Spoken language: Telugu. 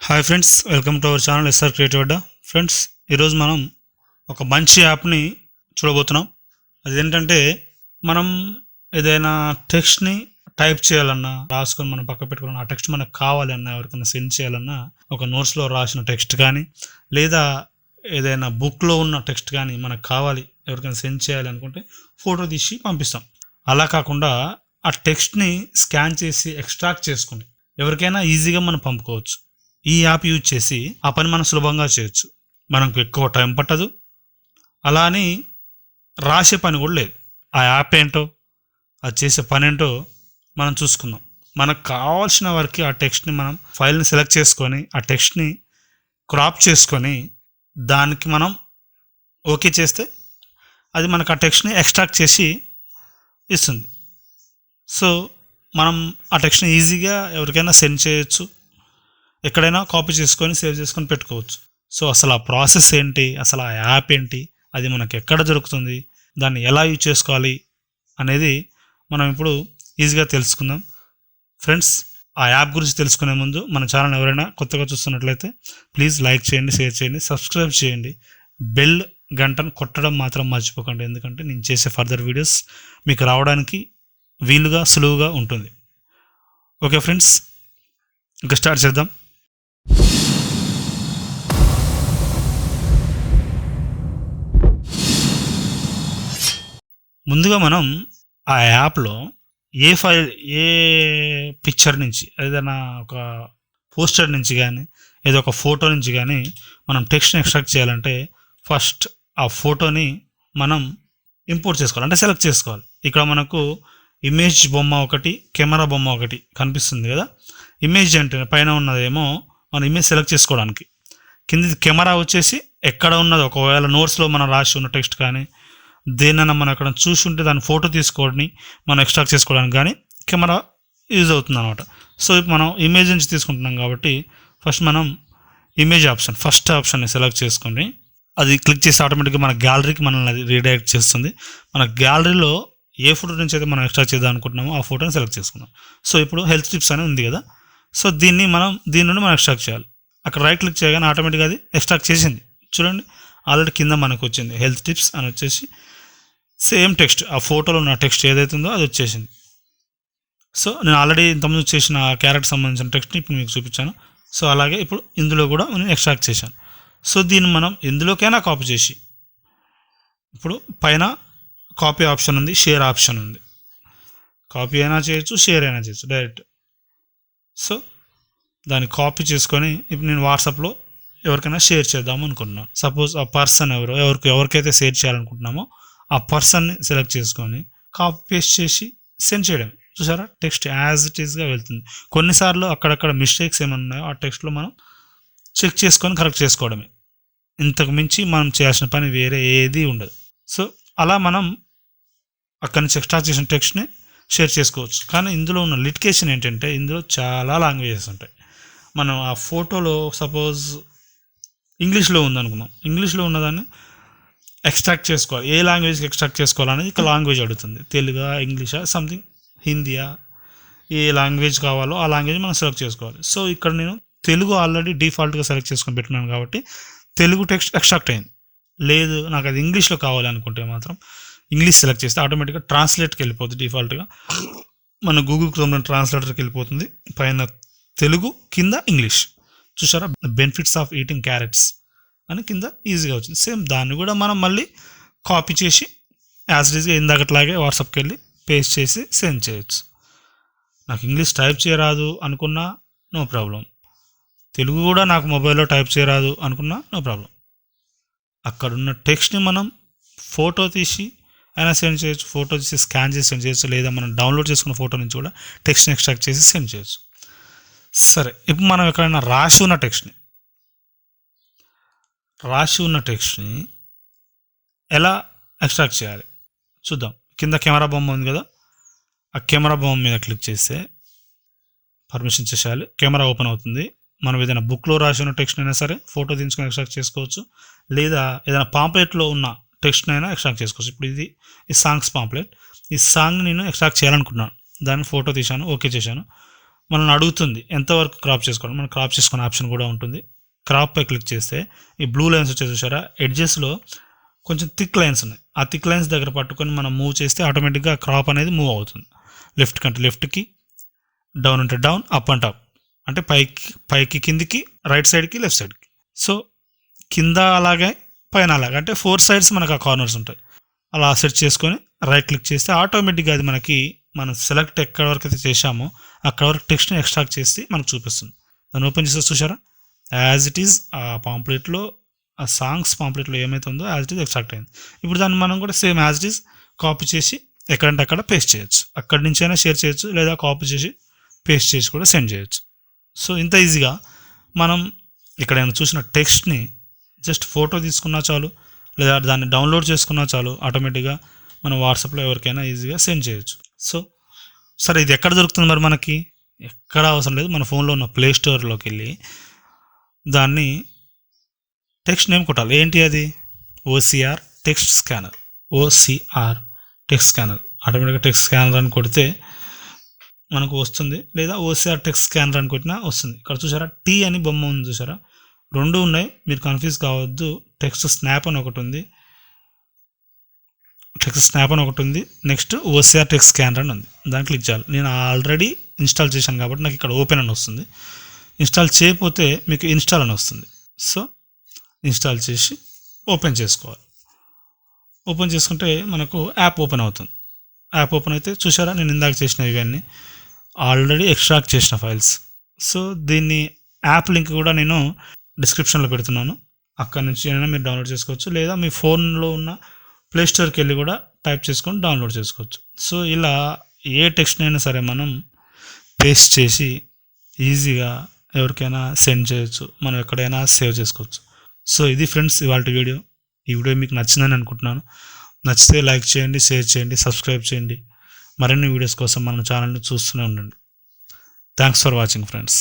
Hi friends, welcome to our channel SR creative Adda. Friends, ఈరోజు మనం ఒక మంచి యాప్ని చూడబోతున్నాం. అదేంటంటే మనం ఏదైనా టెక్స్ట్ని టైప్ చేయాలన్నా, రాసుకొని మనం పక్క పెట్టుకోవాలన్నా, ఆ టెక్స్ట్ మనకు కావాలన్నా, ఎవరికైనా సెండ్ చేయాలన్నా, ఒక నోట్స్లో రాసిన టెక్స్ట్ కానీ లేదా ఏదైనా బుక్లో ఉన్న టెక్స్ట్ కానీ మనకు కావాలి, ఎవరికైనా సెండ్ చేయాలి అనుకుంటే ఫోటో తీసి పంపిస్తాం. అలా కాకుండా ఆ టెక్స్ట్ని స్కాన్ చేసి ఎక్స్ట్రాక్ట్ చేసుకుని ఎవరికైనా ఈజీగా మనం పంపుకోవచ్చు. ఈ యాప్ యూజ్ చేసి ఆ పని మనం సులభంగా చేయొచ్చు. మనకు ఎక్కువ టైం పట్టదు, అలా అని రాసే పని కూడా లేదు. ఆ యాప్ ఏంటో, అది చేసే పని ఏంటో మనం చూసుకుందాం. మనకు కావాల్సిన వరకు ఆ టెక్స్ట్ని మనం ఫైల్ని సెలెక్ట్ చేసుకొని ఆ టెక్స్ట్ని క్రాప్ చేసుకొని దానికి మనం ఓకే చేస్తే అది మనకు ఆ టెక్స్ట్ని ఎక్స్ట్రాక్ట్ చేసి ఇస్తుంది. సో మనం ఆ టెక్స్ట్ని ఈజీగా ఎవరికైనా సెండ్ చేయొచ్చు, ఎక్కడైనా కాపీ చేసుకొని సేవ్ చేసుకొని పెట్టుకోవచ్చు. సో అసలు ఆ ప్రాసెస్ ఏంటి, అసలు ఆ యాప్ ఏంటి, అది మనకు ఎక్కడ దొరుకుతుంది, దాన్ని ఎలా యూజ్ చేసుకోవాలి అనేది మనం ఇప్పుడు ఈజీగా తెలుసుకుందాం. ఫ్రెండ్స్, ఆ యాప్ గురించి తెలుసుకునే ముందు మన ఛానల్ ఎవరైనా కొత్తగా చూస్తున్నట్లయితే ప్లీజ్ లైక్ చేయండి, షేర్ చేయండి, సబ్స్క్రైబ్ చేయండి, బెల్ గంటను కొట్టడం మాత్రం మర్చిపోకండి. ఎందుకంటే నేను చేసే ఫర్దర్ వీడియోస్ మీకు రావడానికి వీలుగా సులువుగా ఉంటుంది. ఓకే ఫ్రెండ్స్, ఇంకా స్టార్ట్ చేద్దాం. ముందుగా మనం ఆ యాప్లో ఏ ఫైల్, ఏ పిక్చర్ నుంచి, ఏదైనా ఒక పోస్టర్ నుంచి కానీ ఏదో ఒక ఫోటో నుంచి కానీ మనం టెక్స్ట్ని ఎక్స్ట్రాక్ట్ చేయాలంటే ఫస్ట్ ఆ ఫోటోని మనం ఇంపోర్ట్ చేసుకోవాలి, అంటే సెలెక్ట్ చేసుకోవాలి. ఇక్కడ మనకు ఇమేజ్ బొమ్మ ఒకటి, కెమెరా బొమ్మ ఒకటి కనిపిస్తుంది కదా. ఇమేజ్ అంటే పైన ఉన్నదేమో మన ఇమేజ్ సెలెక్ట్ చేసుకోవడానికి, కింది కెమెరా వచ్చేసి ఎక్కడ ఉన్నది, ఒకవేళ నోట్స్లో మనం రాసి ఉన్న టెక్స్ట్ కానీ దేనైనా మనం అక్కడ చూసుంటే దాన్ని ఫోటో తీసుకొని మనం ఎక్స్ట్రాక్ట్ చేసుకోవడానికి కానీ కెమెరా యూజ్ అవుతుంది అనమాట. సో ఇప్పుడు మనం ఇమేజ్ నుంచి తీసుకుంటున్నాం కాబట్టి ఫస్ట్ మనం ఇమేజ్ ఆప్షన్, ఫస్ట్ ఆప్షన్ని సెలెక్ట్ చేసుకొని అది క్లిక్ చేసి ఆటోమేటిక్గా మన గ్యాలరీకి మనల్ని అది రీడైరెక్ట్ చేస్తుంది. మన గ్యాలరీలో ఏ ఫోటో నుంచి అయితే మనం ఎక్స్ట్రాక్ట్ చేద్దాం అనుకుంటున్నామో ఆ ఫోటోని సెలెక్ట్ చేసుకున్నాం. సో ఇప్పుడు హెల్త్ టిప్స్ అని ఉంది కదా, సో దీని నుండి మనం ఎక్స్ట్రాక్ట్ చేయాలి. అక్కడ రైట్ క్లిక్ చేయగానే ఆటోమేటిక్గా అది ఎక్స్ట్రాక్ట్ చేసింది. చూడండి, ఆల్రెడీ కింద మనకు వచ్చింది హెల్త్ టిప్స్ అని వచ్చేసి సేమ్ టెక్స్ట్, ఆ ఫోటోలో ఉన్న టెక్స్ట్ ఏదైతుందో అది వచ్చేసింది. సో నేను ఆల్రెడీ ఇంతకుముందు చేసిన క్యారెక్టర్ సంబంధించిన టెక్స్ట్ని ఇప్పుడు మీకు చూపించాను. సో అలాగే ఇప్పుడు ఇందులో కూడా నేను ఎక్స్ట్రాక్ట్ చేశాను. సో దీన్ని మనం ఎందులోకైనా కాపీ చేసి, ఇప్పుడు పైన కాపీ ఆప్షన్ ఉంది, షేర్ ఆప్షన్ ఉంది. కాపీ అయినా చేయొచ్చు, షేర్ అయినా చేయొచ్చు డైరెక్ట్. సో దాన్ని కాపీ చేసుకొని ఇప్పుడు నేను వాట్సాప్లో ఎవరికైనా షేర్ చేద్దాం అనుకుంటున్నాను. సపోజ్ ఆ పర్సన్ ఎవరికైతే షేర్ చేయాలనుకుంటున్నామో ఆ పర్సన్ని సెలెక్ట్ చేసుకొని కాపీ పేస్ట్ చేసి సెండ్ చేయడమే. చూసారా, టెక్స్ట్ యాజ్ ఇట్ ఈస్గా వెళ్తుంది. కొన్నిసార్లు అక్కడక్కడ మిస్టేక్స్ ఏమైనా ఉన్నాయో ఆ టెక్స్ట్లో మనం చెక్ చేసుకొని కరెక్ట్ చేసుకోవడమే. ఇంతకు మించి మనం చేయాల్సిన పని వేరే ఏది ఉండదు. సో అలా మనం అక్కడి నుంచి ఎక్స్ట్రాక్ట్ చేసిన టెక్స్ట్ని షేర్ చేసుకోవచ్చు. కానీ ఇందులో ఉన్న లిటికేషన్ ఏంటంటే ఇందులో చాలా లాంగ్వేజెస్ ఉంటాయి. మనం ఆ ఫోటోలో సపోజ్ ఇంగ్లీష్లో ఉందనుకున్నాం, ఇంగ్లీష్లో ఉన్నదాన్ని ఎక్స్ట్రాక్ట్ చేసుకోవాలి. ఏ లాంగ్వేజ్కి ఎక్స్ట్రాక్ట్ చేసుకోవాలనేది ఇక లాంగ్వేజ్ అడుగుతుంది. తెలుగా, ఇంగ్లీషా, సంథింగ్ హిందీయా, ఏ లాంగ్వేజ్ కావాలో ఆ లాంగ్వేజ్ మనం సెలెక్ట్ చేసుకోవాలి. సో ఇక్కడ నేను తెలుగు ఆల్రెడీ డిఫాల్ట్గా సెలెక్ట్ చేసుకొని పెట్టుకున్నాను కాబట్టి తెలుగు టెక్స్ట్ ఎక్స్ట్రాక్ట్ అయింది. లేదు నాకు అది ఇంగ్లీష్లో కావాలి అనుకుంటే మాత్రం ఇంగ్లీష్ సెలెక్ట్ చేస్తే ఆటోమేటిక్గా ట్రాన్స్లేట్కి వెళ్ళిపోతుంది. డిఫాల్ట్గా మన గూగుల్ క్రోమ్లో ట్రాన్స్లేటర్కి వెళ్ళిపోతుంది. పైన తెలుగు, కింద ఇంగ్లీష్. చూసారా, బెనిఫిట్స్ ఆఫ్ ఈటింగ్ క్యారెట్స్ అని కింద ఈజీగా వచ్చింది. సేమ్ దాన్ని కూడా మనం మళ్ళీ కాపీ చేసి యాజ్ ఈజ్గా ఇందాకట్లాగే వాట్సాప్కి వెళ్ళి పేస్ట్ చేసి సెండ్ చేయొచ్చు. నాకు ఇంగ్లీష్ టైప్ చేయరాదు అనుకున్నా నో ప్రాబ్లం, తెలుగు కూడా నాకు మొబైల్లో టైప్ చేయరాదు అనుకున్నా నో ప్రాబ్లం. అక్కడున్న టెక్స్ట్ని మనం ఫోటో తీసి అయినా సెండ్ చేయొచ్చు, ఫోటో తీసి స్కాన్ చేసి సెండ్ చేయొచ్చు, లేదా మనం డౌన్లోడ్ చేసుకున్న ఫోటో నుంచి కూడా టెక్స్ట్ని ఎక్స్ట్రాక్ట్ చేసి సెండ్ చేయొచ్చు. సరే, ఇప్పుడు మనం ఎక్కడైనా రాసి ఉన్న టెక్స్ట్ని ఎలా ఎక్స్ట్రాక్ట్ చేయాలి చూద్దాం. కింద కెమెరా బొమ్మ ఉంది కదా, ఆ కెమెరా బొమ్మ మీద క్లిక్ చేస్తే పర్మిషన్ చేసేయాలి. కెమెరా ఓపెన్ అవుతుంది. మనం ఏదైనా బుక్లో రాసి ఉన్న టెక్స్ట్ అయినా సరే ఫోటో తీసుకొని ఎక్స్ట్రాక్ట్ చేసుకోవచ్చు, లేదా ఏదైనా పాంప్లెట్లో ఉన్న టెక్స్ట్ని అయినా ఎక్స్ట్రాక్ట్ చేసుకోవచ్చు. ఇప్పుడు ఈ సాంగ్స్ పాంప్లెట్, ఈ సాంగ్ నేను ఎక్స్ట్రాక్ట్ చేయాలనుకున్నాను, దాన్ని ఫోటో తీశాను, ఓకే చేశాను. మనల్ని అడుగుతుంది ఎంతవరకు క్రాప్ చేసుకోవాలి. మనం క్రాప్ చేసుకునే ఆప్షన్ కూడా ఉంటుంది. క్రాప్ పై క్లిక్ చేస్తే ఈ బ్లూ లైన్స్ వచ్చే చూసారా, ఎడ్జెస్లో కొంచెం థిక్ లైన్స్ ఉన్నాయి. ఆ థిక్ లైన్స్ దగ్గర పట్టుకొని మనం మూవ్ చేస్తే ఆటోమేటిక్గా క్రాప్ అనేది మూవ్ అవుతుంది. లెఫ్ట్ కంటే లెఫ్ట్కి, డౌన్ అంటే డౌన్, అప్ అండ్ అప్ అంటే పైకి కిందికి, రైట్ సైడ్కి, లెఫ్ట్ సైడ్కి. సో కింద అలాగే పైన అలాగే అంటే 4 సైడ్స్ మనకు ఆ కార్నర్స్ ఉంటాయి. అలా సెట్ చేసుకొని రైట్ క్లిక్ చేస్తే ఆటోమేటిక్గా అది మనకి మనం సెలెక్ట్ ఎక్కడ వరకు అయితే చేసామో అక్కడ వరకు టెక్స్ట్ని ఎక్స్ట్రాక్ట్ చేసి మనకు చూపిస్తుంది. దాన్ని ఓపెన్ చేస్తే చూసారా, యాజ్ ఇట్ ఈజ్ ఆ పాంప్లెట్లో, ఆ సాంగ్స్ పాంప్లెట్లో ఏమైతే ఉందో యాజ్ ఇట్ ఈజ్ ఎక్స్ట్రాక్ట్ అయింది. ఇప్పుడు దాన్ని మనం కూడా same as it is copy చేసి ఎక్కడంటే అక్కడ పేస్ట్ చేయొచ్చు. అక్కడి నుంచి అయినా షేర్ చేయొచ్చు, లేదా కాపీ చేసి పేస్ట్ చేసి కూడా సెండ్ చేయొచ్చు. సో ఇంత ఈజీగా మనం ఇక్కడ నేను చూసిన టెక్స్ట్ని జస్ట్ ఫోటో తీసుకున్నా చాలు, లేదా దాన్ని డౌన్లోడ్ చేసుకున్నా చాలు, ఆటోమేటిక్గా మనం వాట్సాప్లో ఎవరికైనా ఈజీగా సెండ్ చేయొచ్చు. సో సరే, ఇది ఎక్కడ దొరుకుతుంది మరి మనకి? ఎక్కడ అవసరం లేదు, మన ఫోన్లో ఉన్న ప్లే స్టోర్లోకి వెళ్ళి దాన్ని టెక్స్ట్ నేమ్ కొట్టాలి. ఏంటి అది? OCR text scanner. OCR text scanner. ఆటోమేటిక్గా టెక్స్ట్ స్కానర్ అని కొడితే మనకు వస్తుంది, లేదా OCR టెక్స్ట్ స్కానర్ అని కొట్టినా వస్తుంది. ఇక్కడ చూసారా, టీ అని బొమ్మ ఉంది చూసారా, 2 ఉన్నాయి, మీరు కన్ఫ్యూజ్ కావద్దు. టెక్స్ట్ స్నాప్ అని ఒకటి ఉంది, నెక్స్ట్ OCR టెక్స్ట్ స్కానర్ అని ఉంది. దాన్ని క్లిక్ చేయాలి. నేను ఆల్రెడీ ఇన్స్టాల్ చేశాను కాబట్టి నాకు ఇక్కడ ఓపెన్ అని వస్తుంది. ఇన్స్టాల్ చేయకపోతే మీకు ఇన్స్టాల్ అని వస్తుంది. సో ఇన్స్టాల్ చేసి ఓపెన్ చేసుకోవాలి. ఓపెన్ చేసుకుంటే మనకు యాప్ ఓపెన్ అవుతుంది. యాప్ ఓపెన్ అయితే చూసారా, నేను ఇందాక చేసిన ఇవన్నీ ఆల్రెడీ ఎక్స్ట్రాక్ట్ చేసిన ఫైల్స్. సో దీన్ని యాప్ లింక్ కూడా నేను డిస్క్రిప్షన్లో పెడుతున్నాను. అక్కడ నుంచి అయినా మీరు డౌన్లోడ్ చేసుకోవచ్చు, లేదా మీ ఫోన్లో ఉన్న ప్లే స్టోర్కి వెళ్ళి కూడా టైప్ చేసుకొని డౌన్లోడ్ చేసుకోవచ్చు. సో ఇలా ఏ టెక్స్ట్ అయినా సరే మనం పేస్ట్ చేసి ఈజీగా ఎవరికైనా సెండ్ చేయొచ్చు, మనం ఎక్కడైనా సేవ్ చేసుకోవచ్చు. సో ఇది ఫ్రెండ్స్ ఇవాళ వీడియో. ఈ వీడియో మీకు నచ్చిందని అనుకుంటున్నాను. నచ్చితే లైక్ చేయండి, షేర్ చేయండి, సబ్స్క్రైబ్ చేయండి. మరిన్ని వీడియోస్ కోసం మన ఛానల్ని చూస్తూనే ఉండండి. Thanks for watching friends.